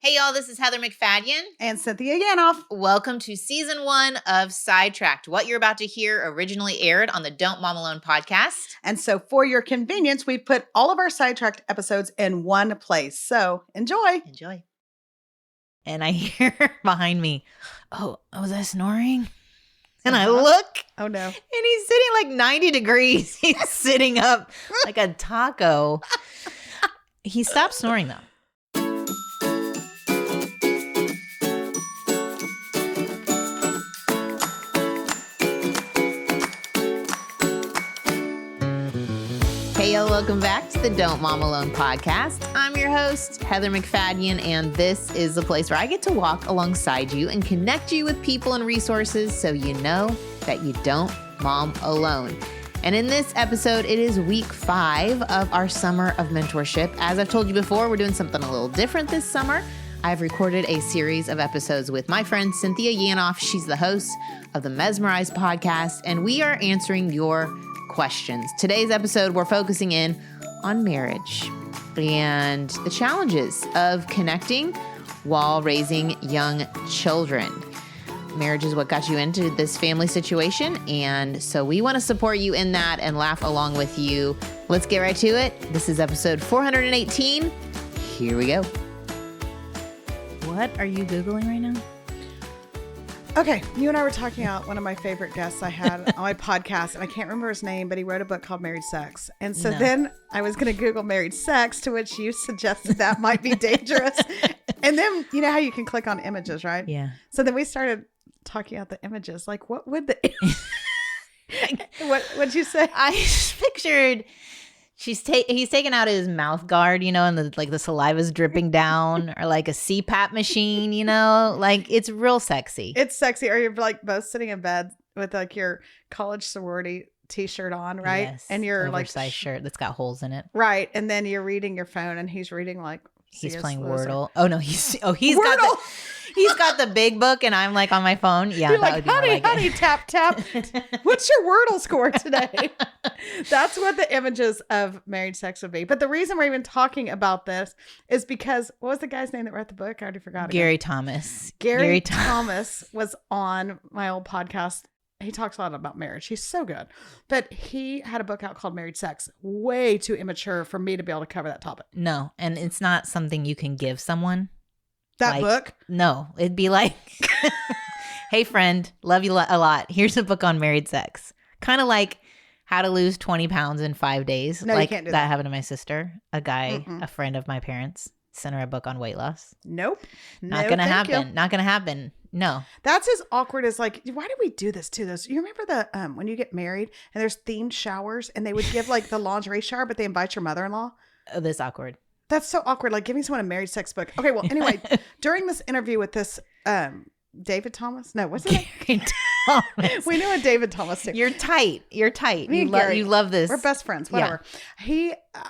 Hey y'all, this is Heather McFadden. And Cynthia Yanof. Welcome to season 1 of Sidetracked. What you're about to hear originally aired on the Don't Mom Alone podcast. And so for your convenience, we put all of our Sidetracked episodes in one place. So enjoy. Enjoy. And I hear behind me, oh, was I snoring? And I look. Oh no. And he's sitting like 90 degrees. He's sitting up like a taco. He stopped snoring though. Hey, y'all, welcome back to the Don't Mom Alone podcast. I'm your host, Heather McFadden, and this is the place where I get to walk alongside you and connect you with people and resources so you know that you don't mom alone. And in this episode, it is week 5 of our summer of mentorship. As I've told you before, we're doing something a little different this summer. I've recorded a series of episodes with my friend Cynthia Yanof. She's the host of the Mesmerized podcast, and we are answering your questions. Today's episode, we're focusing in on marriage and the challenges of connecting while raising young children. Marriage is what got you into this family situation, and so we want to support you in that and laugh along with you. Let's get right to it. This is episode 418. Here we go. What are you Googling right now? Okay, you and I were talking about one of my favorite guests I had on my podcast, and I can't remember his name, but he wrote a book called Married Sex. And so then I was going to Google married sex, to which you suggested that might be dangerous. And then, you know how you can click on images, right? Yeah. So then we started talking about the images. Like, what would the... What'd you say? I just pictured... he's taking out his mouth guard, you know, and the saliva's dripping down, or like a CPAP machine, you know, like it's real sexy. It's sexy. Or you're like both sitting in bed with like your college sorority t-shirt on, right? Yes, and you're oversized like shirt that's got holes in it, right? And then you're reading your phone, and he's reading like he's CS playing Lewis. Wordle. Oh no, he's Wordle! he's got the big book, and I'm like on my phone. Yeah, you're that like, would be more like honey, it. tap. What's your Wordle score today? That's what the images of married sex would be. But the reason we're even talking about this is because, what was the guy's name that wrote the book? I already forgot. Gary Thomas. Gary Thomas was on my old podcast. He talks a lot about marriage. He's so good. But he had a book out called Married Sex. Way too immature for me to be able to cover that topic. No, and it's not something you can give someone. That book? No, it'd be like, hey friend, love you a lot. Here's a book on married sex. Kind of like how to lose 20 pounds in 5 days. No, like you can't do that that. happened to my sister. A guy, a friend of my parents, sent her a book on weight loss. Nope. Not No, gonna thank happen. you. Not gonna happen. No. That's as awkward as like, why do we do this too? You remember the when you get married and there's themed showers, and they would give like the lingerie shower, but they invite your mother-in-law? Oh, this awkward. That's so awkward. Like giving someone a married sex book. Okay, well, anyway, during this interview with this David Thomas? No, what's it? Gary Thomas. We know a David Thomas too. You're tight. Me and Gary, You love this. We're best friends, whatever.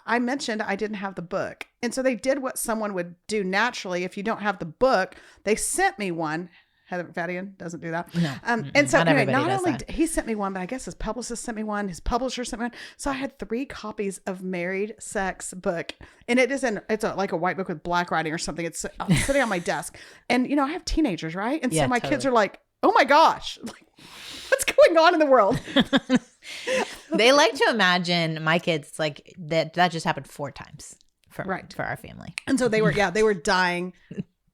I mentioned I didn't have the book. And so they did what someone would do naturally. If you don't have the book, they sent me one. Heather McFadden doesn't do that. No. And so Not anyway, everybody not does only that. he sent me one, but I guess his publicist sent me one. His publisher sent me one. So I had 3 copies of Married Sex book. And it's like a white book with black writing or something. It's sitting on my desk. And, you know, I have teenagers, right? And so my kids are like, oh my gosh, like, what's going on in the world? They like to imagine my kids like that just happened 4 times for our family. And so they were dying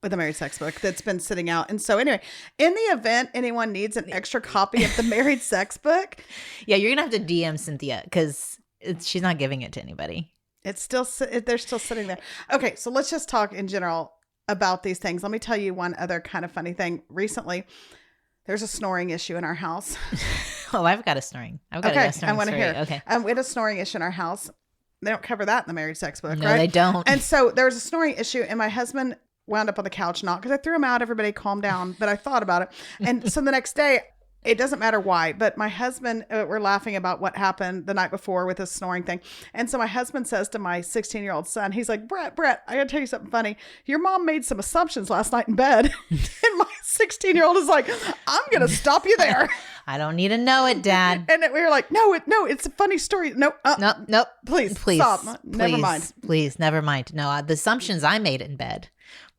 with a married sex book that's been sitting out. And so anyway, in the event anyone needs an extra copy of the married sex book. Yeah, you're going to have to DM Cynthia because she's not giving it to anybody. It's still, they're still sitting there. Okay, so let's just talk in general about these things. Let me tell you one other kind of funny thing. Recently, there's a snoring issue in our house. Oh, I've got a snoring. I want to hear. Okay. We had a snoring issue in our house. They don't cover that in the married sex book, No, right? they don't. And so there was a snoring issue, and my husband wound up on the couch, not because I threw him out, everybody calm down, but I thought about it. And so the next day, it doesn't matter why, but my husband, we're laughing about what happened the night before with this snoring thing. And so my husband says to my 16-year-old son, he's like, Brett, I gotta tell you something funny. Your mom made some assumptions last night in bed. And my 16-year-old is like, I'm gonna stop you there. I don't need to know it, Dad. And we were like, no, it's a funny story. No, Nope. Please, Please stop. Never mind. Please, never mind. No, the assumptions I made in bed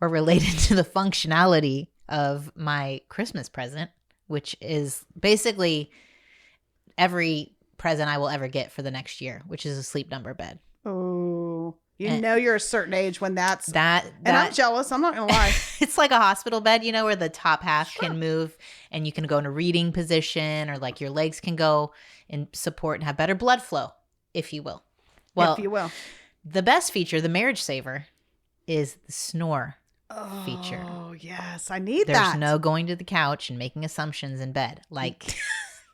or related to the functionality of my Christmas present, which is basically every present I will ever get for the next year, which is a Sleep Number bed. Oh, you're a certain age when that's that. And I'm jealous. I'm not going to lie. It's like a hospital bed, where the top half can move and you can go in a reading position, or like your legs can go and support and have better blood flow, if you will. Well, if you will. The best feature, the marriage saver, is the snore feature. Oh, yes. I need There's that. There's no going to the couch and making assumptions in bed. Like,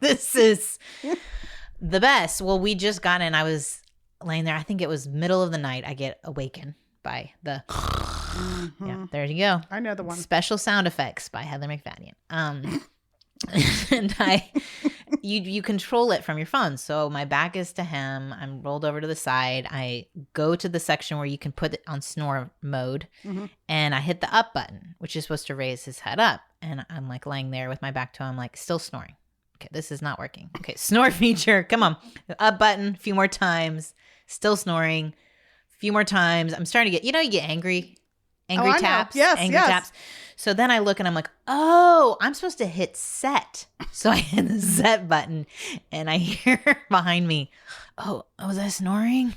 this is the best. Well, we just got in. I was laying there. I think it was middle of the night. I get awakened by the... Yeah, there you go. I know the one. Special sound effects by Heather McFadden. And you control it from your phone. So my back is to him. I'm rolled over to the side. I go to the section where you can put it on snore mode, and I hit the up button, which is supposed to raise his head up. And I'm like laying there with my back to him, like still snoring. Okay, this is not working. Okay, snore feature. Come on, up button. A few more times. Still snoring. A few more times. I'm starting to get. You get angry. Angry taps. Yes, angry taps. So then I look and I'm like, oh, I'm supposed to hit set. So I hit the set button and I hear behind me, oh, was I snoring?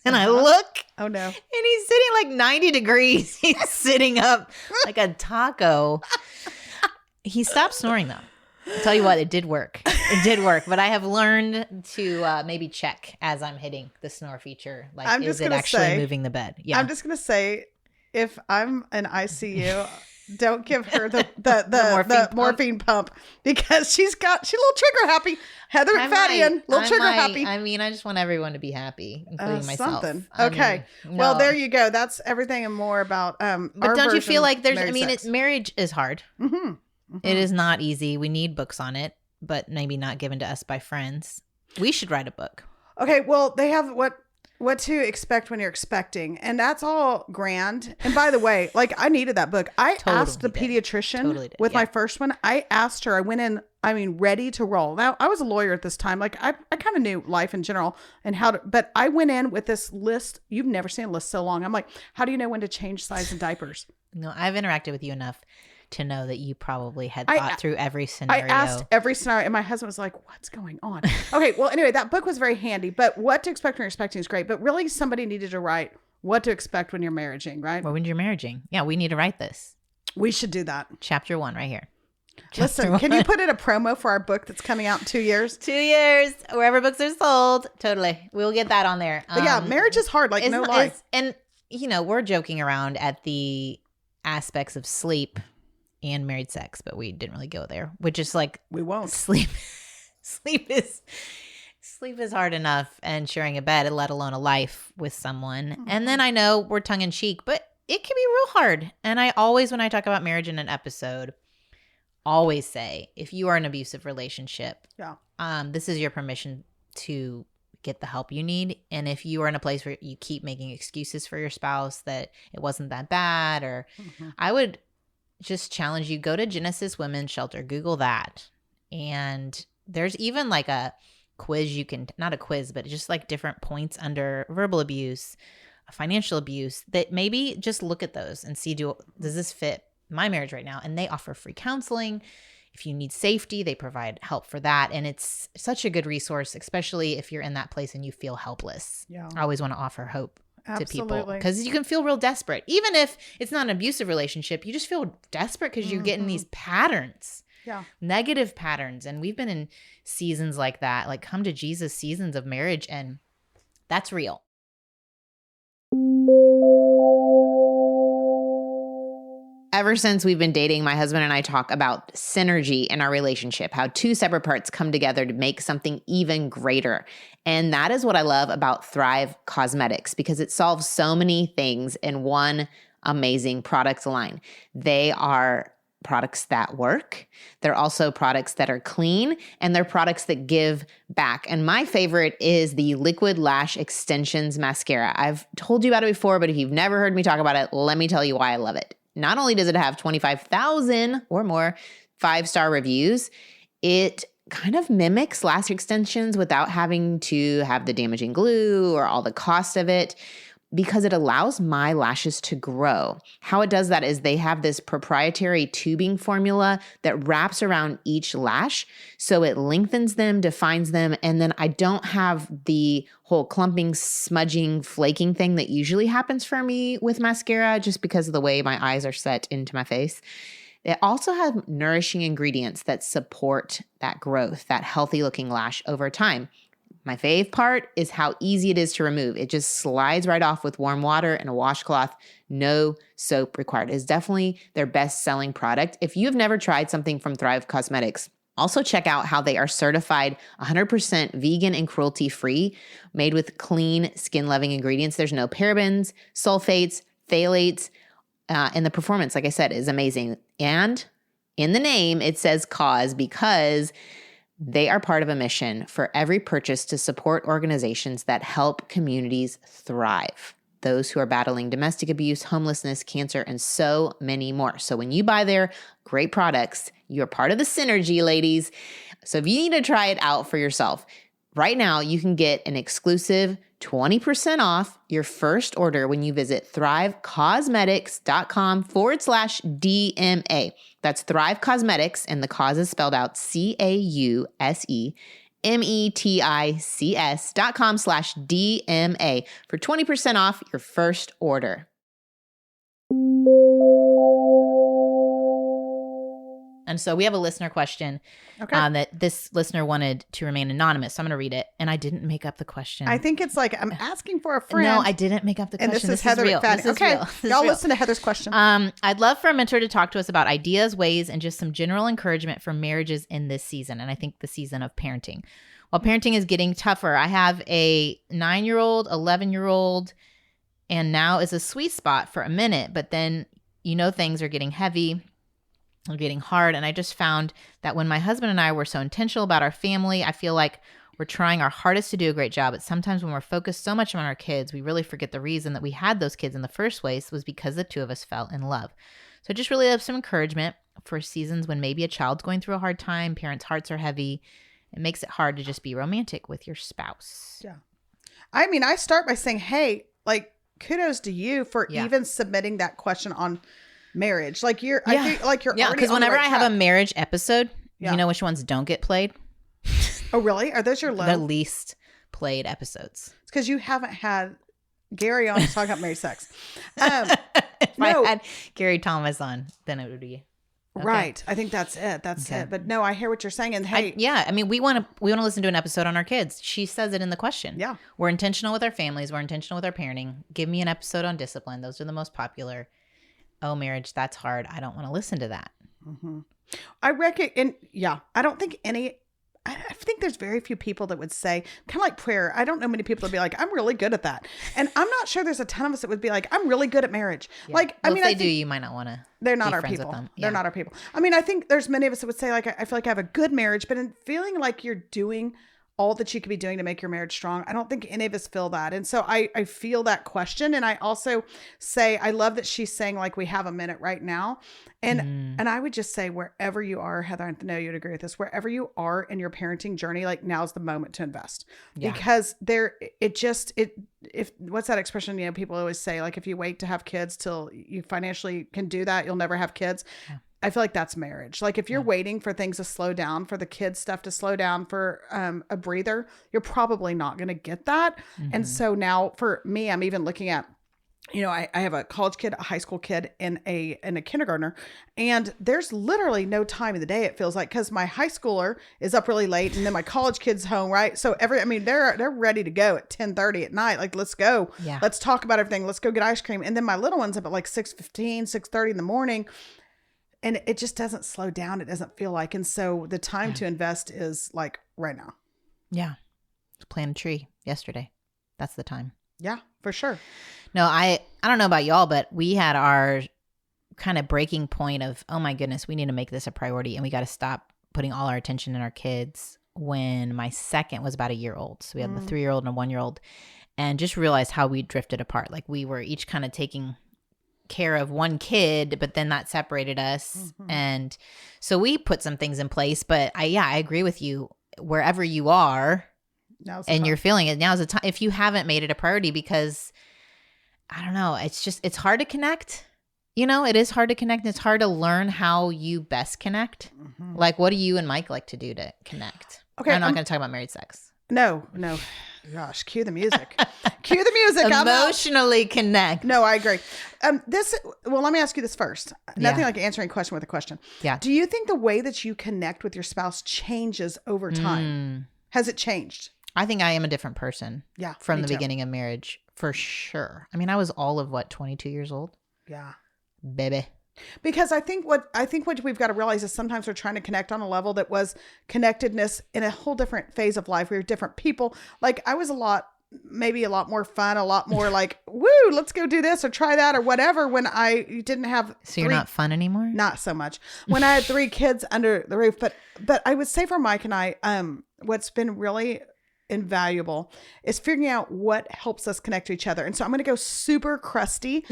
And I look. Oh, no. And he's sitting like 90 degrees. He's sitting up like a taco. He stopped snoring though. I'll tell you what, it did work. It did work. But I have learned to maybe check as I'm hitting the snore feature. Like, is it actually moving the bed? Yeah. I'm just going to say, if I'm in ICU, don't give her the morphine pump because she's a little trigger happy. Heather McFadden, little trigger happy. I mean, I just want everyone to be happy, including myself. Something. Okay. Well, there you go. That's everything and more about But don't you feel like marriage is hard. It is not easy. We need books on it, but maybe not given to us by friends. We should write a book. Okay. Well, they have what to expect when you're expecting. And that's all grand. And by the way, like I needed that book. I asked the pediatrician with my first one. I asked her, I went in, ready to roll. Now I was a lawyer at this time. Like I kind of knew life in general and but I went in with this list. You've never seen a list so long. I'm like, how do you know when to change size and diapers? No, I've interacted with you enough to know that you probably had thought through every scenario. I asked every scenario, and my husband was like, what's going on? Okay, well, anyway, that book was very handy, but what to expect when you're expecting is great, but really somebody needed to write what to expect when you're marrying, right? Well, when you're marrying. Yeah, we need to write this. We should do that. Chapter 1 right here. Listen, can you put in a promo for our book that's coming out in 2 years? 2 years, wherever books are sold. Totally. We'll get that on there. But yeah, marriage is hard, like no lie. And, we're joking around at the aspects of sleep and married sex, but we didn't really go there, which is like we won't. Sleep is hard enough, and sharing a bed, let alone a life with someone. And then I know we're tongue in cheek, but it can be real hard. And I always, when I talk about marriage in an episode, always say, if you are in an abusive relationship, this is your permission to get the help you need. And if you are in a place where you keep making excuses for your spouse that it wasn't that bad, or I would just challenge you, go to Genesis Women's Shelter, Google that. And there's even like a quiz not a quiz, but just like different points under verbal abuse, financial abuse, that maybe just look at those and see, does this fit my marriage right now? And they offer free counseling. If you need safety, they provide help for that. And it's such a good resource, especially if you're in that place and you feel helpless. Yeah. I always want to offer hope. Absolutely. To people, because you can feel real desperate. Even if it's not an abusive relationship, you just feel desperate because you're getting these patterns, negative patterns. And we've been in seasons like that, like come to Jesus seasons of marriage, and that's real. Ever since we've been dating, my husband and I talk about synergy in our relationship, how two separate parts come together to make something even greater. And that is what I love about Thrive Cosmetics, because it solves so many things in one amazing product line. They are products that work. They're also products that are clean, and they're products that give back. And my favorite is the Liquid Lash Extensions Mascara. I've told you about it before, but if you've never heard me talk about it, let me tell you why I love it. Not only does it have 25,000 or more 5-star reviews, it kind of mimics lash extensions without having to have the damaging glue or all the cost of it. because it allows my lashes to grow. How it does that is they have this proprietary tubing formula that wraps around each lash. So it lengthens them, defines them, and then I don't have the whole clumping, smudging, flaking thing that usually happens for me with mascara just because of the way my eyes are set into my face. It also has nourishing ingredients that support that growth, that healthy looking lash over time. My fave part is how easy it is to remove. It just slides right off with warm water and a washcloth. No soap required. It's definitely their best selling product. If you've never tried something from Thrive Cosmetics, also check out how they are certified 100% vegan and cruelty free, made with clean skin loving ingredients. There's no parabens, sulfates, phthalates, and the performance, like I said, is amazing. And in the name, it says cause because they are part of a mission for every purchase to support organizations that help communities thrive. Those who are battling domestic abuse, homelessness, cancer, and so many more. So when you buy their great products, you're part of the synergy, ladies. So if you need to try it out for yourself, right now you can get an exclusive 20% off your first order when you visit thrivecosmetics.com/DMA. That's Thrive Cosmetics, and the cause is spelled out CAUSEMETICS.com/DMA for 20% off your first order. And so we have a listener question that this listener wanted to remain anonymous. So I'm going to read it. And I didn't make up the question. I think it's like I'm asking for a friend. No, I didn't make up the question. And this is Heather McFadden. Okay, y'all listen to Heather's question. I'd love for a mentor to talk to us about ideas, ways, and just some general encouragement for marriages in this season. And I think the season of parenting. While parenting is getting tougher, I have a 9-year-old, 11-year-old, and now is a sweet spot for a minute. But then, things are getting heavy. Getting hard. And I just found that when my husband and I were so intentional about our family, I feel like we're trying our hardest to do a great job. But sometimes when we're focused so much on our kids, we really forget the reason that we had those kids in the first place was because the two of us fell in love. So I just really have some encouragement for seasons when maybe a child's going through a hard time, parents' hearts are heavy. It makes it hard to just be romantic with your spouse. Yeah. I mean, I start by saying, hey, kudos to you for even submitting that question on marriage. I feel like you're already because whenever I have a marriage episode, you know which ones don't get played? Oh, really? Are those your low? The least played episodes. It's because you haven't had Gary on to talk about marriage sex. If I had Gary Thomas on, then it would be okay. Right. I think that's it. That's it. But no, I hear what you're saying. And hey, we want to listen to an episode on our kids. She says it in the question. Yeah, we're intentional with our families. We're intentional with our parenting. Give me an episode on discipline. Those are the most popular. Oh, marriage, that's hard. I don't want to listen to that. Mm-hmm. I reckon, I don't think I think there's very few people that would say, kind of like prayer. I don't know many people that would be like, I'm really good at that. And I'm not sure there's a ton of us that would be like, I'm really good at marriage. Yeah. If they do, you might not want to. They're not our people. Yeah. They're not our people. I mean, I think there's many of us that would say I feel like I have a good marriage, but in feeling like you're doing all that you could be doing to make your marriage strong, I don't think any of us feel that. And so I feel that question. And I also say, I love that she's saying we have a minute right now. And I would just say, wherever you are, Heather, I know you'd agree with this, wherever you are in your parenting journey, now's the moment to invest. Yeah. Because what's that expression, people always say, if you wait to have kids till you financially can do that, you'll never have kids. Yeah. I feel like that's marriage. If you're waiting for things to slow down, for the kids' stuff to slow down, for a breather, you're probably not going to get that. Mm-hmm. And so now for me, I'm even looking at, I have a college kid, a high school kid, and a kindergartner, and there's literally no time of the day, it feels like, because my high schooler is up really late, and then my college kid's home, right? So they're ready to go at 10:30 at night. Let's go. Yeah. Let's talk about everything. Let's go get ice cream. And then my little one's up at 6:15, 6:30 in the morning. And it just doesn't slow down. It doesn't feel like. And so the time to invest is right now. Yeah. Plant a tree yesterday. That's the time. Yeah, for sure. No, I don't know about y'all, but we had our kind of breaking point of, oh my goodness, we need to make this a priority. And we got to stop putting all our attention in our kids when my second was about a year old. So we had the 3-year-old and a 1-year-old, and just realized how we drifted apart. We were each kind of taking care of one kid, but then that separated us. Mm-hmm. And so we put some things in place, but I agree with you. Wherever you are and you're feeling it, now's the time. If you haven't made it a priority, because I don't know. It's hard to connect. It is hard to connect. It's hard to learn how you best connect. Mm-hmm. Like, what do you and Mike like to do to connect? Okay, I'm not going to talk about married sex. No. Gosh, cue the music. Cue the music. Emotionally connect. No, I agree. Let me ask you this first. Nothing like answering a question with a question. Yeah. Do you think the way that you connect with your spouse changes over time? Has it changed? I think I am a different person. Yeah. From me the too. beginning of marriage, for sure. I mean, I was all of 22 years old? Yeah. Baby. Because I think what we've got to realize is sometimes we're trying to connect on a level that was connectedness in a whole different phase of life. We were different people. Like I was maybe a lot more fun, a lot more like, woo, let's go do this or try that or whatever when I didn't have. So you're not fun anymore? Not so much. When I had 3 kids under the roof. But I would say for Mike and I, what's been really invaluable is figuring out what helps us connect to each other. And so I'm going to go super crusty.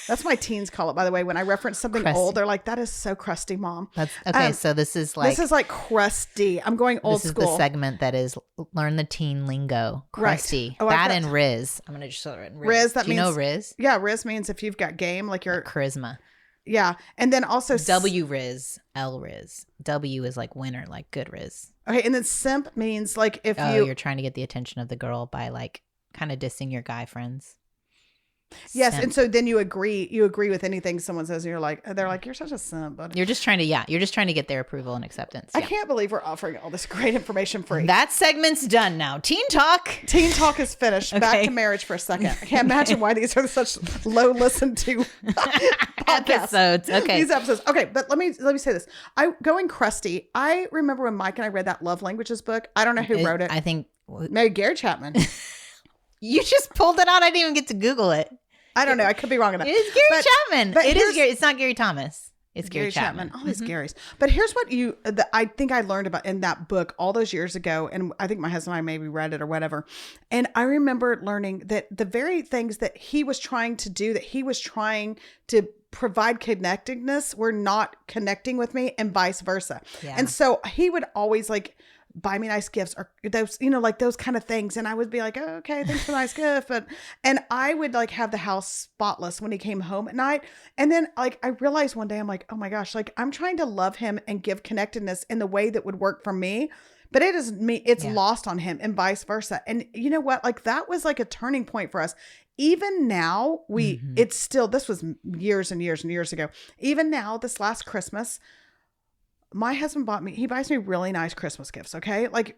That's my teens call it, by the way. When I reference something crusty. old, they're like, that is so crusty, Mom. That's okay. So this is like crusty. I'm going old school. This is the segment that is learn the teen lingo. Crusty. Right. Oh, that and Riz. I'm going to just throw it in Riz. That Do you means, know Riz? Yeah. Riz means if you've got game, like you're charisma. Yeah. And then also W Riz, L Riz. W is like winner, like good Riz. Okay. And then simp means like if you're trying to get the attention of the girl by like kind of dissing your guy friends. Yes, Simp. and so then you agree with anything someone says, and they're like, you're such a simp. But you're just trying to get their approval and acceptance. I can't believe we're offering all this great information free. That segment's done now. Teen Talk is finished. Okay. Back to marriage for a second. I can't imagine why these are such low listened to episodes. Okay, these episodes. Okay, but let me say this. Going crusty. I remember when Mike and I read that Love Languages book. I don't know who wrote it. I think maybe Gary Chapman. You just pulled it out. I didn't even get to Google it. I don't know. I could be wrong on that. It's Gary Chapman. But it is Gary. It's not Gary Thomas. It's Gary Chapman. All these Garys. But here's what I think I learned about in that book all those years ago. And I think my husband and I maybe read it or whatever. And I remember learning that the very things that he was trying to do, that he was trying to provide connectedness, were not connecting with me and vice versa. Yeah. And so he would always like buy me nice gifts or those, like those kind of things. And I would be like, oh, okay, thanks for the nice gift. And I would like have the house spotless when he came home at night. And then like, I realized one day, I'm like, oh my gosh, like I'm trying to love him and give connectedness in the way that would work for me. But it's lost on him and vice versa. And you know what? Like that was like a turning point for us. Even now it's still, this was years and years and years ago. Even now, this last Christmas, my husband he buys me really nice Christmas gifts. Okay. Like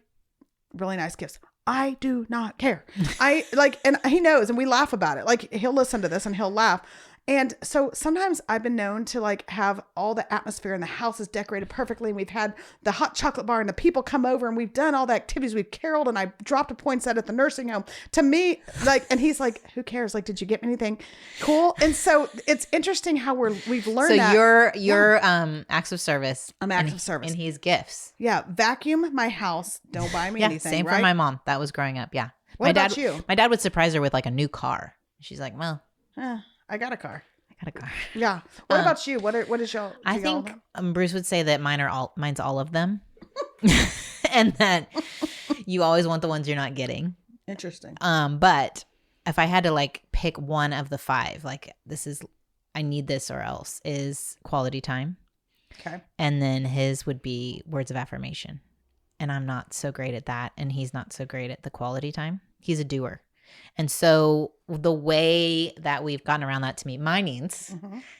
really nice gifts. I do not care. And he knows, and we laugh about it. Like he'll listen to this and he'll laugh. And so sometimes I've been known to like have all the atmosphere and the house is decorated perfectly. And we've had the hot chocolate bar and the people come over and we've done all the activities. We've caroled and I dropped a poinsettia at the nursing home. To me, like, and he's like, who cares? Like, did you get anything cool? And so it's interesting how we've learned that. So you're acts of service. I'm acts of service. And he's gifts. Yeah. Vacuum my house. Don't buy me anything. Same for my mom. That was growing up. Yeah. What about you? My dad would surprise her with like a new car. She's like, well. I got a car. Yeah. What about you? What is y'all? I think Bruce would say that mine's all of them. And that you always want the ones you're not getting. Interesting. But if I had to like pick one of the 5, like I need this or else, is quality time. Okay. And then his would be words of affirmation. And I'm not so great at that. And he's not so great at the quality time. He's a doer. And so the way that we've gotten around that to meet my needs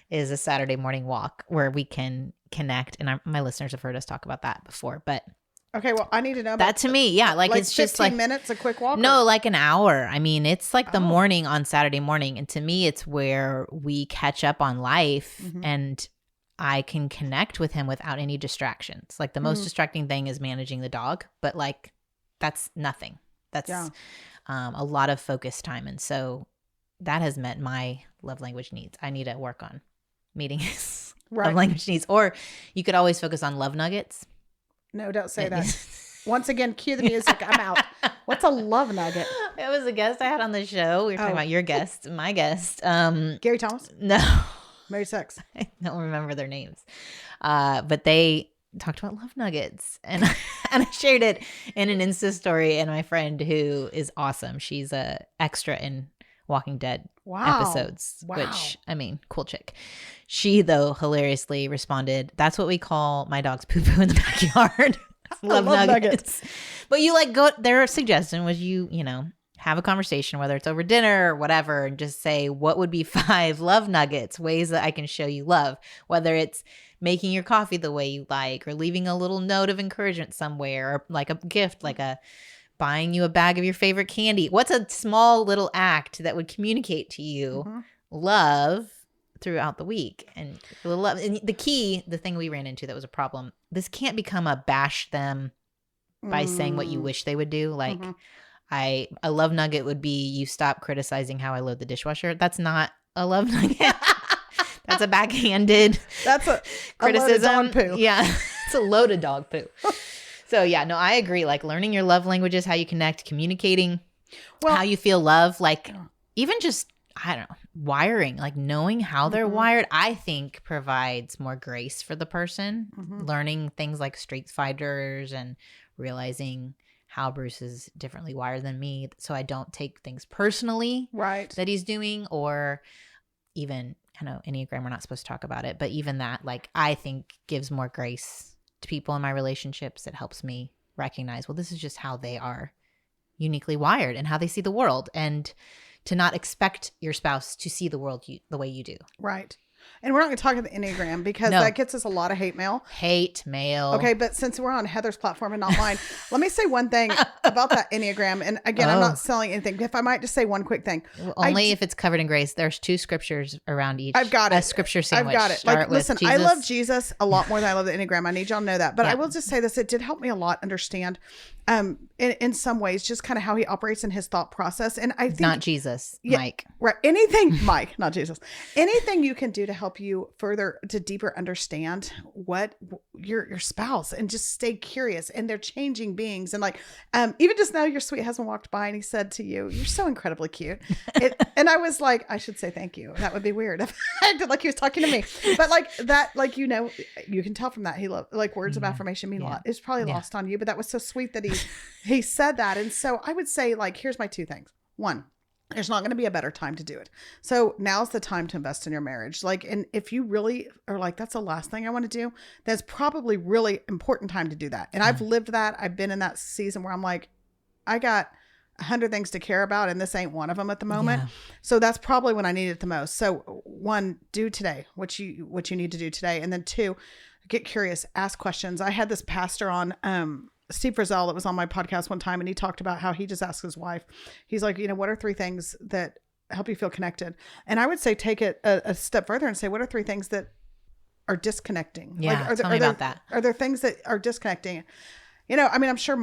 is a Saturday morning walk where we can connect. And my listeners have heard us talk about that before, but okay, well, I need to know about that. To me, yeah, like it's just like 15 minutes, a quick walk. No, like an hour. I mean, it's like the morning on Saturday morning, and to me, it's where we catch up on life, and I can connect with him without any distractions. Like the most distracting thing is managing the dog, but like that's nothing. That's a lot of focus time, and so that has met my love language needs. I need to work on meeting his love language needs. Or you could always focus on love nuggets. No, don't say that. Once again, cue the music. I'm out. What's a love nugget? It was a guest I had on the show. We were talking about your guest, my guest. Gary Thomas? No. Married Sex. I don't remember their names. But they talked about love nuggets, and I shared it in an Insta story. And my friend, who is awesome, she's a extra in Walking Dead Wow. episodes, Wow. which, I mean, cool chick. She, though, hilariously responded, "That's what we call my dog's poo-poo in the backyard." love nuggets. But you like go, their suggestion was you know, have a conversation, whether it's over dinner or whatever, and just say, what would be 5 love nuggets, ways that I can show you love, whether it's making your coffee the way you like, or leaving a little note of encouragement somewhere, or like a gift, like buying you a bag of your favorite candy. What's a small little act that would communicate to you love throughout the week? And the thing we ran into that was a problem, this can't become a bash them by saying what you wish they would do. Like, a love nugget would be, you stop criticizing how I load the dishwasher. That's not a love nugget. That's a backhanded That's a criticism. A loaded dog poo. Yeah. It's a loaded dog poo. So yeah, no, I agree. Like, learning your love languages, how you connect, communicating, how you feel love, like even just, I don't know, wiring, like knowing how they're wired, I think provides more grace for the person. Learning things like Street Fighters and realizing how Bruce is differently wired than me, so I don't take things personally that he's doing, or even, I know Enneagram, we're not supposed to talk about it, but even that, like, I think gives more grace to people in my relationships. It helps me recognize, well, this is just how they are uniquely wired and how they see the world, and to not expect your spouse to see the world the way you do. Right. And we're not going to talk about the Enneagram because that gets us a lot of hate mail. Okay, but since we're on Heather's platform and not mine, let me say one thing about that Enneagram. And again, I'm not selling anything. If I might just say one quick thing. Only if it's covered in grace. There's 2 scriptures around each. I've got it. A scripture sandwich. I've got it. Like, listen, I love Jesus a lot more than I love the Enneagram. I need y'all to know that. But I will just say this. It did help me a lot understand in some ways just kind of how he operates in his thought process. And I think not Jesus, Mike. Right. Anything, Mike, not Jesus. Anything you can do to help you further to deeper understand what your spouse, and just stay curious, and they're changing beings. And like, even just now your sweet husband walked by and he said to you, "You're so incredibly cute." And I was like, I should say thank you. That would be weird if I acted like he was talking to me. But like that, like, you know, you can tell from that he loved, like, words of affirmation mean a lot. It's probably lost on you, but that was so sweet that he said that. And so I would say, like, here's my 2 things. 1, there's not going to be a better time to do it. So now's the time to invest in your marriage. Like, and if you really are like, that's the last thing I want to do, that's probably really important time to do that. And I've lived that. I've been in that season where I'm like, I got 100 things to care about, and this ain't one of them at the moment. So that's probably when I need it the most. So 1, do today what you need to do today. And then 2, get curious, ask questions. I had this pastor on, Steve Frizzell, that was on my podcast one time, and he talked about how he just asked his wife, he's like, you know, what are 3 things that help you feel connected? And I would say take it a step further and say, what are 3 things that are disconnecting? Yeah, like, tell me about that. Are there things that are disconnecting? You know, I mean, I'm sure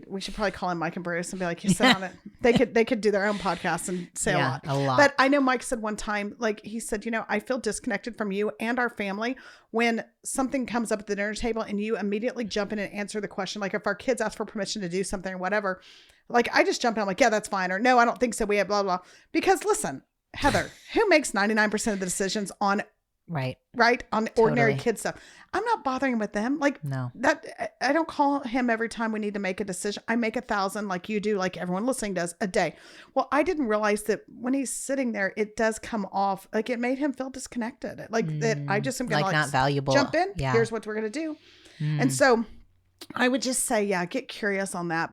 we should probably call in Mike and Bruce and be like, you sit on it. They could do their own podcast and say a lot. But I know Mike said one time, like, he said, you know, I feel disconnected from you and our family when something comes up at the dinner table and you immediately jump in and answer the question. Like, if our kids ask for permission to do something or whatever, like, I just jump in, I'm like, yeah, that's fine. Or no, I don't think so. We have blah, blah. Because listen, Heather, who makes 99% of the decisions on on ordinary kid stuff? I'm not bothering with them. Like, no, that I don't call him every time we need to make a decision. I make 1,000 like you do, like everyone listening does, a day. Well, I didn't realize that when he's sitting there, it does come off like it made him feel disconnected. Like that I just am gonna like not valuable. Jump in. Yeah. Here's what we're gonna do. And so I would just say, get curious on that.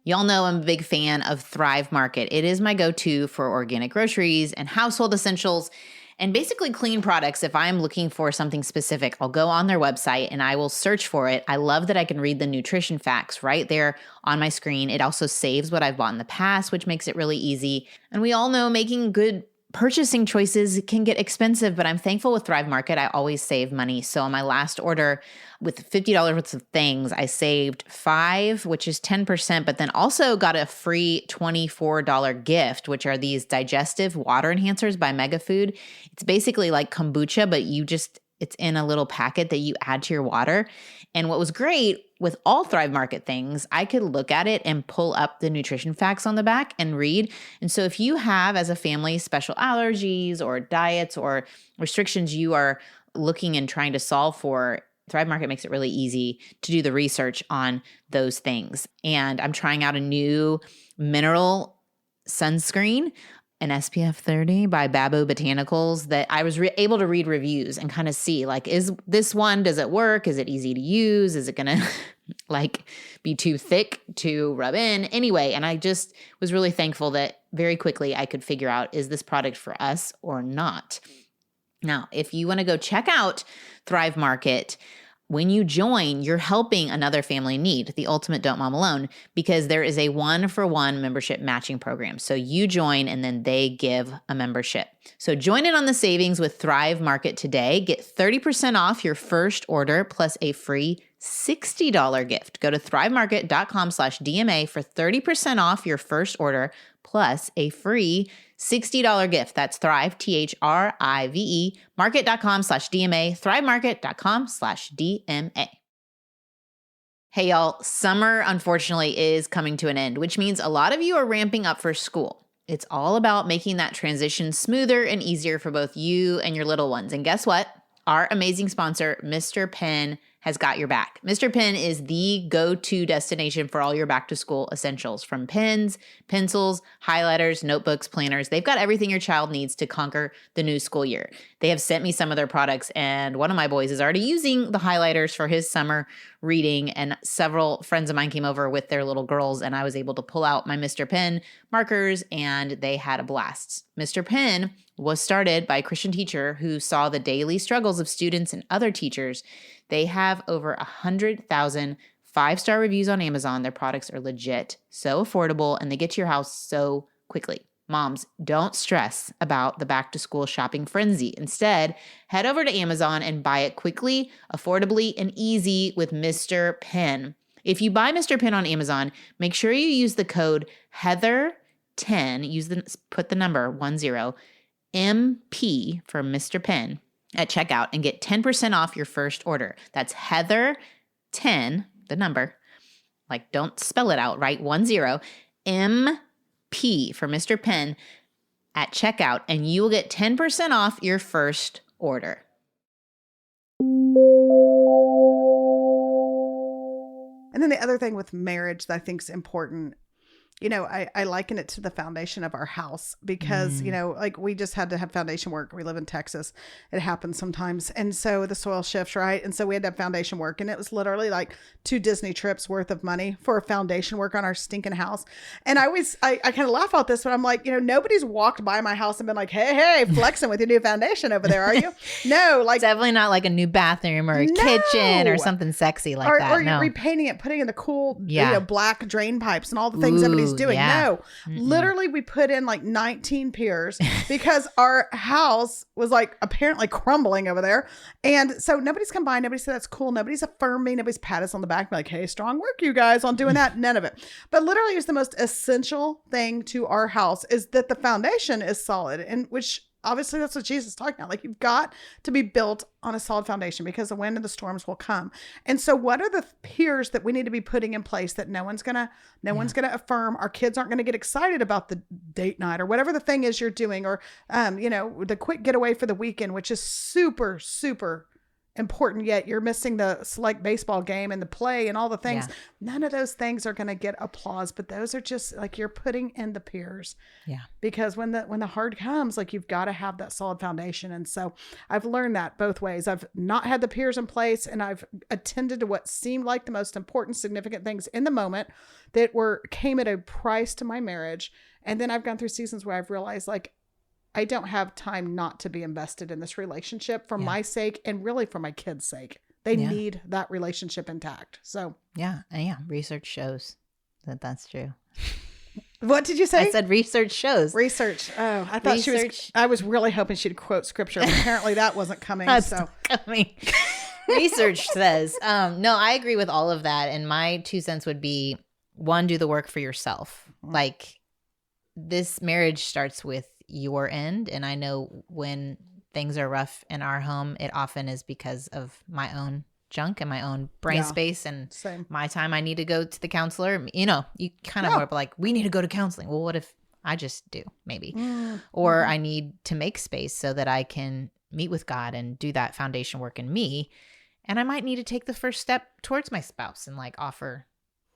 Y'all know I'm a big fan of Thrive Market. It is my go-to for organic groceries and household essentials and basically clean products. If I'm looking for something specific, I'll go on their website and I will search for it. I love that I can read the nutrition facts right there on my screen. It also saves what I've bought in the past, which makes it really easy. And we all know making good purchasing choices can get expensive, but I'm thankful with Thrive Market, I always save money. So on my last order with $50 worth of things, I saved $5, which is 10%, but then also got a free $24 gift, which are these digestive water enhancers by Mega Food. It's basically like kombucha, but it's in a little packet that you add to your water. And what was great with all Thrive Market things, I could look at it and pull up the nutrition facts on the back and read. And so if you have, as a family, special allergies or diets or restrictions you are looking and trying to solve for, Thrive Market makes it really easy to do the research on those things. And I'm trying out a new mineral sunscreen, an SPF 30 by Babu Botanicals, that I was able to read reviews and kind of see, like, is this one, does it work? Is it easy to use? Is it going to like be too thick to rub in? Anyway, and I just was really thankful that very quickly I could figure out, is this product for us or not? Now, if you want to go check out Thrive Market, when you join, you're helping another family in need, the ultimate Don't Mom Alone, because there is a 1-for-1 membership matching program. So you join and then they give a membership. So join in on the savings with Thrive Market today. Get 30% off your first order plus a free $60 gift. Go to thrivemarket.com/DMA for 30% off your first order plus a free $60 gift. That's Thrive, THRIVE, market.com/DMA, thrivemarket.com/DMA. Hey, y'all, summer unfortunately is coming to an end, which means a lot of you are ramping up for school. It's all about making that transition smoother and easier for both you and your little ones. And guess what? Our amazing sponsor, Mr. Pen, has got your back. Mr. Pen is the go-to destination for all your back-to-school essentials, from pens, pencils, highlighters, notebooks, planners. They've got everything your child needs to conquer the new school year. They have sent me some of their products, and one of my boys is already using the highlighters for his summer reading, and several friends of mine came over with their little girls, and I was able to pull out my Mr. Pen markers, and they had a blast. Mr. Pen was started by a Christian teacher who saw the daily struggles of students and other teachers. They have over 100,000 5-star reviews on Amazon. Their products are legit, so affordable, and they get to your house so quickly. Moms, don't stress about the back-to-school shopping frenzy. Instead, head over to Amazon and buy it quickly, affordably, and easy with Mr. Pen. If you buy Mr. Pen on Amazon, make sure you use the code Heather10, put the number 10, MP for Mr. Pen at checkout and get 10% off your first order. That's Heather10, the number, like don't spell it out, right? 10, MP for Mr. Pen at checkout, and you will get 10% off your first order. And then the other thing with marriage that I think is important, you know, I liken it to the foundation of our house because, you know, like we just had to have foundation work. We live in Texas. It happens sometimes. And so the soil shifts, right? And so we had to have foundation work. And it was literally like 2 Disney trips worth of money for foundation work on our stinking house. And I kind of laugh at this, but I'm like, you know, nobody's walked by my house and been like, hey, flexing with your new foundation over there, are you? No, like. It's definitely not like a new bathroom or a kitchen or something sexy like that. Or you're repainting it, putting in the cool, you know, black drain pipes and all the things everybody's doing. No, literally we put in like 19 piers because our house was like apparently crumbling over there. And so nobody's come by. Nobody said that's cool. Nobody's affirmed me. Nobody's pat us on the back. Like, hey, strong work, you guys, on doing that. None of it. But literally it was the most essential thing to our house is that the foundation is solid, and which obviously that's what Jesus is talking about. Like you've got to be built on a solid foundation because the wind and the storms will come. And so what are the piers that we need to be putting in place that no one's going to affirm? Our kids aren't going to get excited about the date night or whatever the thing is you're doing, or, you know, the quick getaway for the weekend, which is super, super important, yet you're missing the select baseball game and the play and all the things. None of those things are going to get applause, but those are just like you're putting in the piers. Yeah. Because when the hard comes, like you've got to have that solid foundation. And so I've learned that both ways. I've not had the piers in place, and I've attended to what seemed like the most important, significant things in the moment that came at a price to my marriage. And then I've gone through seasons where I've realized like, I don't have time not to be invested in this relationship for my sake and really for my kids' sake. They need that relationship intact. So yeah, research shows that that's true. What did you say? I said research shows. Research. Oh, I thought I was really hoping she'd quote scripture, but apparently that wasn't coming. That's coming. Research says, no, I agree with all of that. And my 2 cents would be, 1, do the work for yourself. Like this marriage starts with your end. And I know when things are rough in our home, it often is because of my own junk and my own brain space and my time. I need to go to the counselor. You know, you kind of are like, we need to go to counseling. Well, what if I just do maybe, or I need to make space so that I can meet with God and do that foundation work in me. And I might need to take the first step towards my spouse and like offer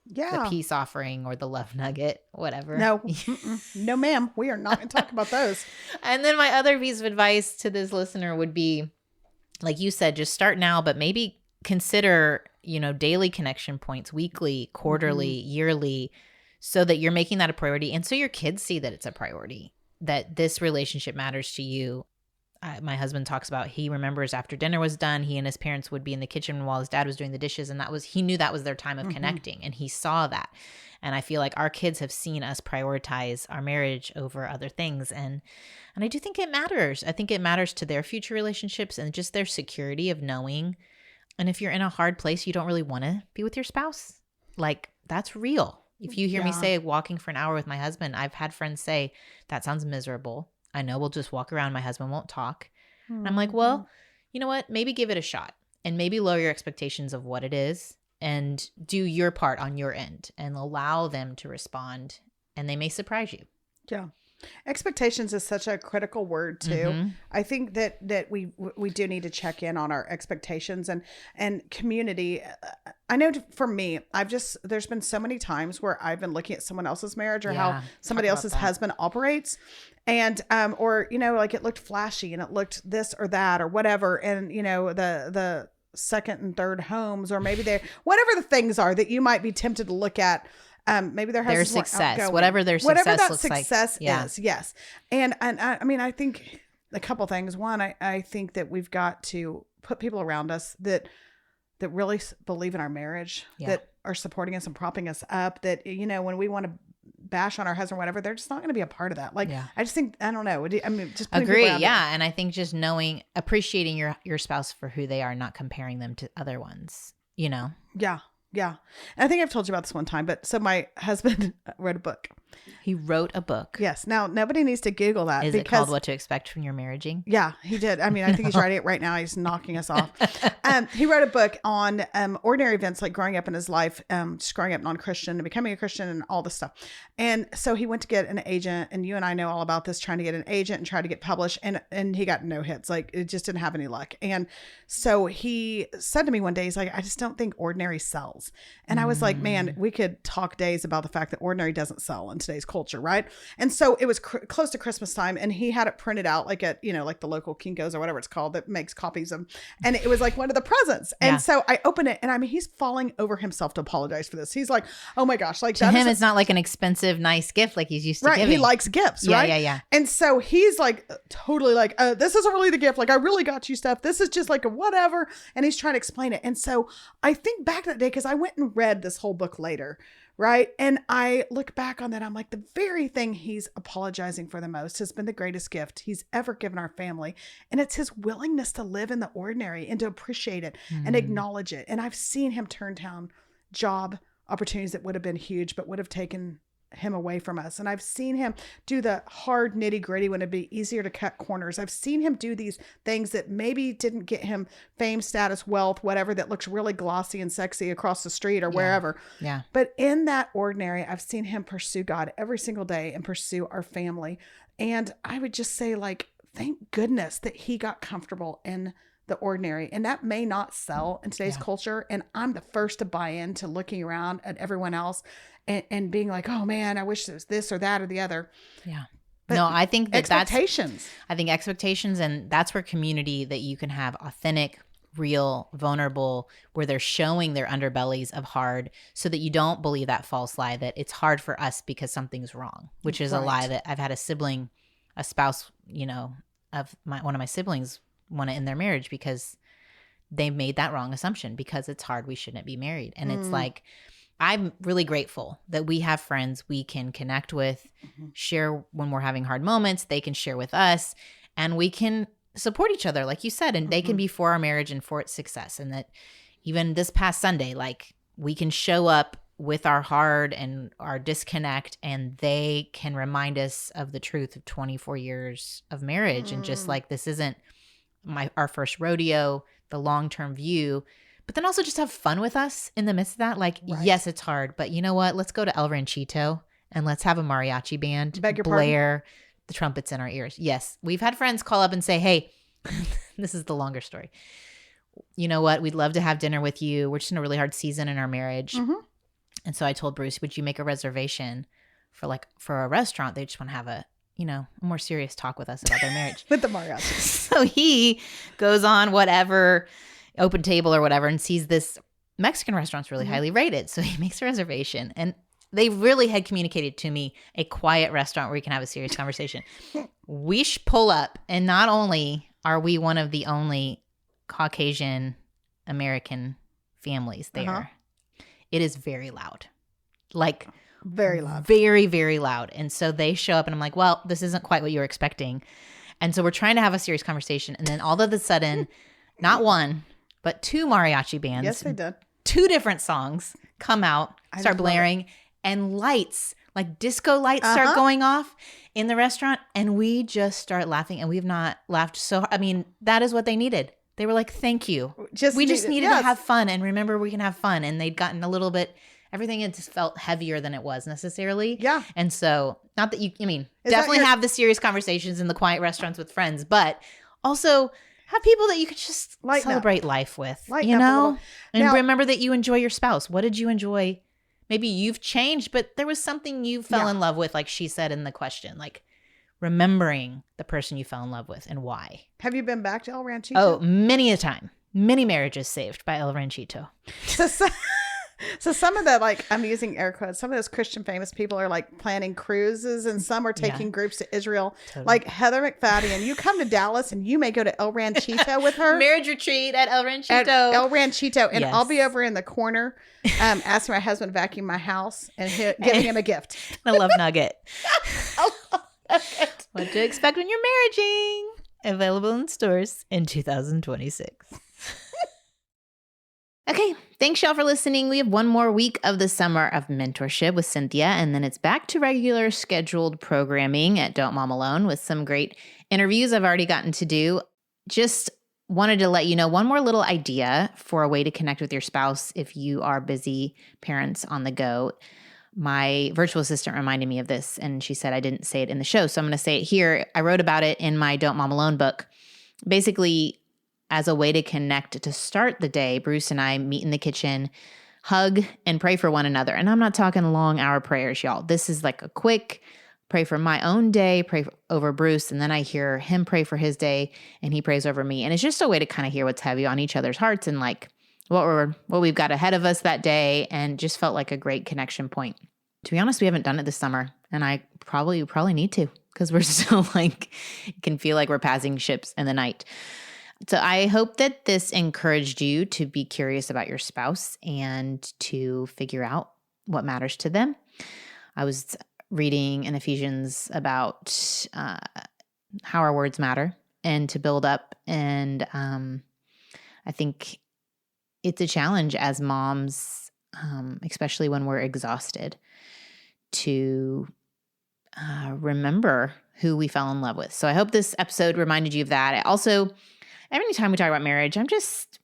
the peace offering or the love nugget, whatever. No, no, ma'am. We are not going to talk about those. And then my other piece of advice to this listener would be, like you said, just start now, but maybe consider, daily connection points, weekly, quarterly, yearly, so that you're making that a priority. And so your kids see that it's a priority, that this relationship matters to you. My husband talks about, he remembers after dinner was done, he and his parents would be in the kitchen while his dad was doing the dishes. And he knew that was their time of connecting, and he saw that. And I feel like our kids have seen us prioritize our marriage over other things. And I do think it matters. I think it matters to their future relationships and just their security of knowing. And if you're in a hard place, you don't really want to be with your spouse. Like, that's real. If you hear me say walking for an hour with my husband, I've had friends say, that sounds miserable. I know, we'll just walk around. My husband won't talk. And I'm like, well, you know what? Maybe give it a shot and maybe lower your expectations of what it is and do your part on your end and allow them to respond, and they may surprise you. Yeah. Expectations is such a critical word too. I think that we do need to check in on our expectations and community. I know for me, there's been so many times where I've been looking at someone else's marriage or how somebody else's husband operates, and or like it looked flashy and it looked this or that or whatever, and the second and third homes, or maybe whatever the things are that you might be tempted to look at. Maybe their success, whatever their success that looks success like. is. Yes. And I mean, I think a couple things. One, I think that we've got to put people around us that really believe in our marriage, that are supporting us and propping us up, that, when we want to bash on our husband or whatever, they're just not going to be a part of that. Like, I just think, I don't know. I mean, just agree. Yeah. And I think just appreciating your spouse for who they are, not comparing them to other ones, Yeah. Yeah. And I think I've told you about this one time, but so my husband wrote a book. He wrote a book. Yes. Now, nobody needs to Google that. Is it called What to Expect from Your Marriaging? Yeah, he did. I mean, I think he's writing it right now. He's knocking us off. He wrote a book on ordinary events, like growing up in his life, just growing up non-Christian and becoming a Christian and all this stuff. And so he went to get an agent, and you and I know all about this, trying to get an agent and try to get published. And he got no hits. Like, it just didn't have any luck. And so he said to me one day, he's like, I just don't think ordinary sells. And I was like, man, we could talk days about the fact that ordinary doesn't sell in today's culture, right? And so it was close to Christmas time, and he had it printed out like at, like the local Kinko's or whatever it's called that makes copies of, and it was like one of the presents. And so I open it, and I mean, he's falling over himself to apologize for this. He's like, oh my gosh, like to him, it's not like an expensive, nice gift like he's used to giving. He likes gifts, right? Yeah. And so he's like, totally like, this isn't really the gift. Like, I really got you stuff. This is just like a whatever. And he's trying to explain it. And so I think back that day, because I went and read this whole book later, right? And I look back on that. I'm like, the very thing he's apologizing for the most has been the greatest gift he's ever given our family. And it's his willingness to live in the ordinary and to appreciate it and acknowledge it. And I've seen him turn down job opportunities that would have been huge, but would have taken him away from us. And I've seen him do the hard nitty gritty when it'd be easier to cut corners. I've seen him do these things that maybe didn't get him fame, status, wealth, whatever, that looks really glossy and sexy across the street or wherever. Yeah. But in that ordinary, I've seen him pursue God every single day and pursue our family. And I would just say, like, thank goodness that he got comfortable in the ordinary. And that may not sell in today's culture. And I'm the first to buy into looking around at everyone else and being like, oh man, I wish it was this or that or the other. Yeah. But no, I think expectations. I think expectations, and that's where community, that you can have authentic, real, vulnerable, where they're showing their underbellies of hard, so that you don't believe that false lie that it's hard for us because something's wrong, which is a lie that I've had a spouse, of one of my siblings want to end their marriage because they made that wrong assumption, because it's hard, we shouldn't be married. And it's like, I'm really grateful that we have friends we can connect with, share when we're having hard moments, they can share with us, and we can support each other, like you said, and they can be for our marriage and for its success. And that even this past Sunday, like, we can show up with our hard and our disconnect, and they can remind us of the truth of 24 years of marriage. And just like, this isn't our first rodeo, the long-term view, but then also just have fun with us in the midst of that. Like, yes, it's hard, but you know what? Let's go to El Ranchito and let's have a mariachi band blare the trumpets in our ears. Yes. We've had friends call up and say, hey, this is the longer story. you know what? We'd love to have dinner with you. We're just in a really hard season in our marriage. Mhm. And so I told Bruce, would you make a reservation for a restaurant? They just want to have a more serious talk with us about their marriage. With the mariachi. So he goes on whatever open table or whatever and sees this Mexican restaurant's really highly rated. So he makes a reservation, and they really had communicated to me a quiet restaurant where we can have a serious conversation. We pull up, and not only are we one of the only Caucasian American families there, it is very loud. Like Very loud. Very, very loud. And so they show up and I'm like, well, this isn't quite what you were expecting. And so we're trying to have a serious conversation. And then all of a sudden, not one, but two mariachi bands. Yes, they did. Two different songs come out, start blaring, and lights, like disco lights start going off in the restaurant. And we just start laughing. And we've not laughed so hard. I mean, that is what they needed. They were like, thank you. We just needed to have fun. And remember, we can have fun. And they'd gotten a little bit... Everything had just felt heavier than it was necessarily. Yeah. And so, not that definitely have the serious conversations in the quiet restaurants with friends, but also have people that you could just celebrate life with, And Now, remember that you enjoy your spouse. What did you enjoy? Maybe you've changed, but there was something you fell in love with, like she said in the question, like remembering the person you fell in love with and why. Have you been back to El Ranchito? Oh, many a time. Many marriages saved by El Ranchito. So some of the, like, I'm using air quotes, some of those Christian famous people are like planning cruises, and some are taking groups to Israel. Totally. Like Heather McFadden, you come to Dallas and you may go to El Ranchito with her. Marriage retreat at El Ranchito. At El Ranchito. And I'll be over in the corner asking my husband to vacuum my house and giving him a gift. A love nugget. What to expect when you're marrying. Available in stores in 2026. Okay, thanks y'all for listening. We have one more week of the summer of mentorship with Cynthia, and then it's back to regular scheduled programming at Don't Mom Alone with some great interviews I've already gotten to do. Just wanted to let you know one more little idea for a way to connect with your spouse if you are busy parents on the go. My virtual assistant reminded me of this, and she said I didn't say it in the show, so I'm going to say it here. I wrote about it in my Don't Mom Alone book. Basically, as a way to connect to start the day, Bruce and I meet in the kitchen, hug, and pray for one another. And I'm not talking long hour prayers, y'all. This is like a quick pray for my own day, pray over Bruce, and then I hear him pray for his day, and he prays over me. And it's just a way to kind of hear what's heavy on each other's hearts and like what we've got ahead of us that day, and just felt like a great connection point. To be honest, we haven't done it this summer, and I probably need to, because we're still like, it can feel like we're passing ships in the night. So I hope that this encouraged you to be curious about your spouse and to figure out what matters to them. I was reading in Ephesians about how our words matter and to build up. And I think it's a challenge as moms, especially when we're exhausted, to remember who we fell in love with. So I hope this episode reminded you of that. I also... Every time we talk about marriage, I just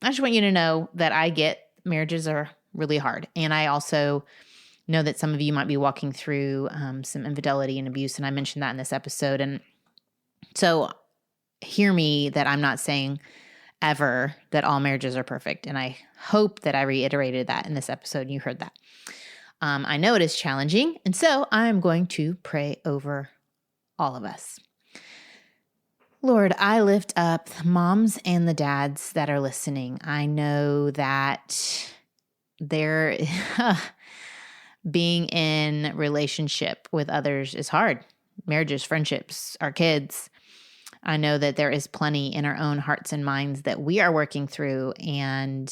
want you to know that I get marriages are really hard. And I also know that some of you might be walking through some infidelity and abuse. And I mentioned that in this episode. And so hear me that I'm not saying ever that all marriages are perfect. And I hope that I reiterated that in this episode and you heard that. I know it is challenging. And so I'm going to pray over all of us. Lord, I lift up the moms and the dads that are listening. I know that they're being in relationship with others is hard. Marriages, friendships, our kids. I know that there is plenty in our own hearts and minds that we are working through and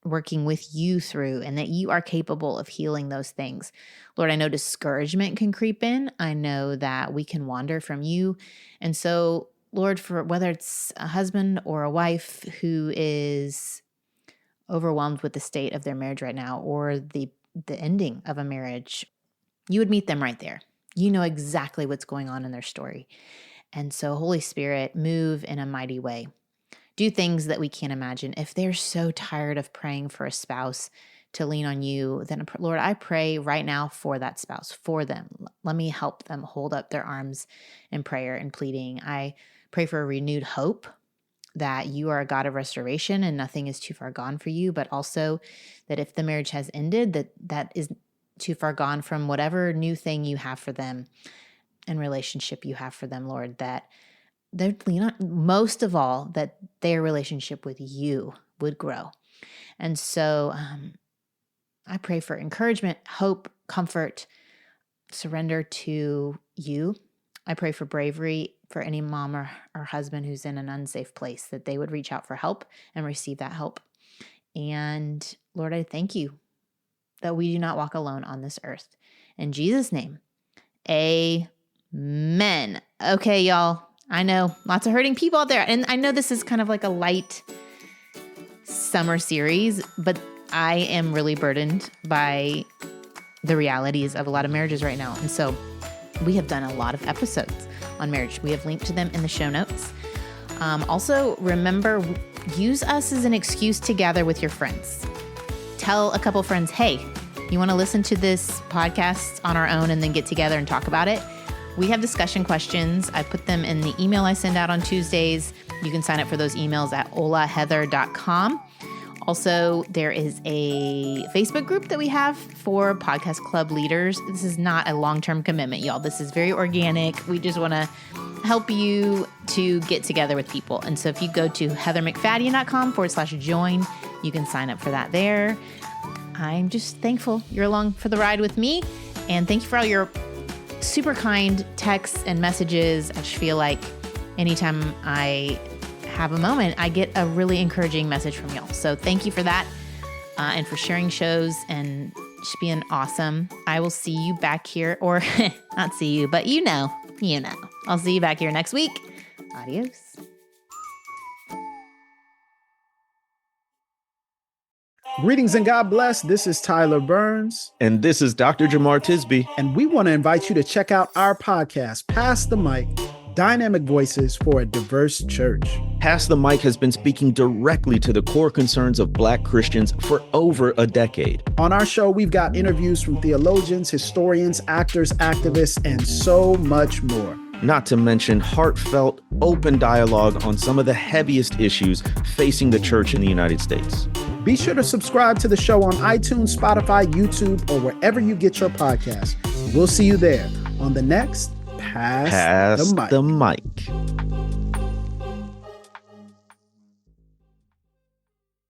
working with you through, and that you are capable of healing those things. Lord, I know discouragement can creep in. I know that we can wander from you. And so, Lord, for whether it's a husband or a wife who is overwhelmed with the state of their marriage right now, or the ending of a marriage, you would meet them right there. You know exactly what's going on in their story. And so, Holy Spirit, move in a mighty way. Do things that we can't imagine. If they're so tired of praying for a spouse to lean on you, then Lord, I pray right now for that spouse, for them. Let me help them hold up their arms in prayer and pleading. I pray for a renewed hope that you are a God of restoration and nothing is too far gone for you, but also that if the marriage has ended, that is too far gone from whatever new thing you have for them and relationship you have for them, Lord, that they're most of all, that their relationship with you would grow. And so I pray for encouragement, hope, comfort, surrender to you. I pray for bravery for any mom or husband who's in an unsafe place, that they would reach out for help and receive that help. And Lord, I thank you that we do not walk alone on this earth. In Jesus' name, amen. Okay, y'all. I know lots of hurting people out there. And I know this is kind of like a light summer series, but I am really burdened by the realities of a lot of marriages right now. And so we have done a lot of episodes on marriage. We have linked to them in the show notes. Also, remember, use us as an excuse to gather with your friends. Tell a couple friends, hey, you want to listen to this podcast on our own and then get together and talk about it? We have discussion questions. I put them in the email I send out on Tuesdays. You can sign up for those emails at olaheather.com. Also, there is a Facebook group that we have for podcast club leaders. This is not a long-term commitment, y'all. This is very organic. We just want to help you to get together with people. And so if you go to heathermcfadden.com/join, you can sign up for that there. I'm just thankful you're along for the ride with me. And thank you for all your super kind texts and messages. I just feel like anytime I have a moment, I get a really encouraging message from y'all. So thank you for that and for sharing shows and just being awesome. I will see you back here, or not see you, but you know. I'll see you back here next week. Adios. Greetings and God bless. This is Tyler Burns. And this is Dr. Jamar Tisby. And we want to invite you to check out our podcast, Pass the Mic, Dynamic Voices for a Diverse Church. Pass the Mic has been speaking directly to the core concerns of Black Christians for over a decade. On our show, we've got interviews from theologians, historians, actors, activists, and so much more. Not to mention heartfelt, open dialogue on some of the heaviest issues facing the church in the United States. Be sure to subscribe to the show on iTunes, Spotify, YouTube, or wherever you get your podcasts. We'll see you there on the next Pass the Mic.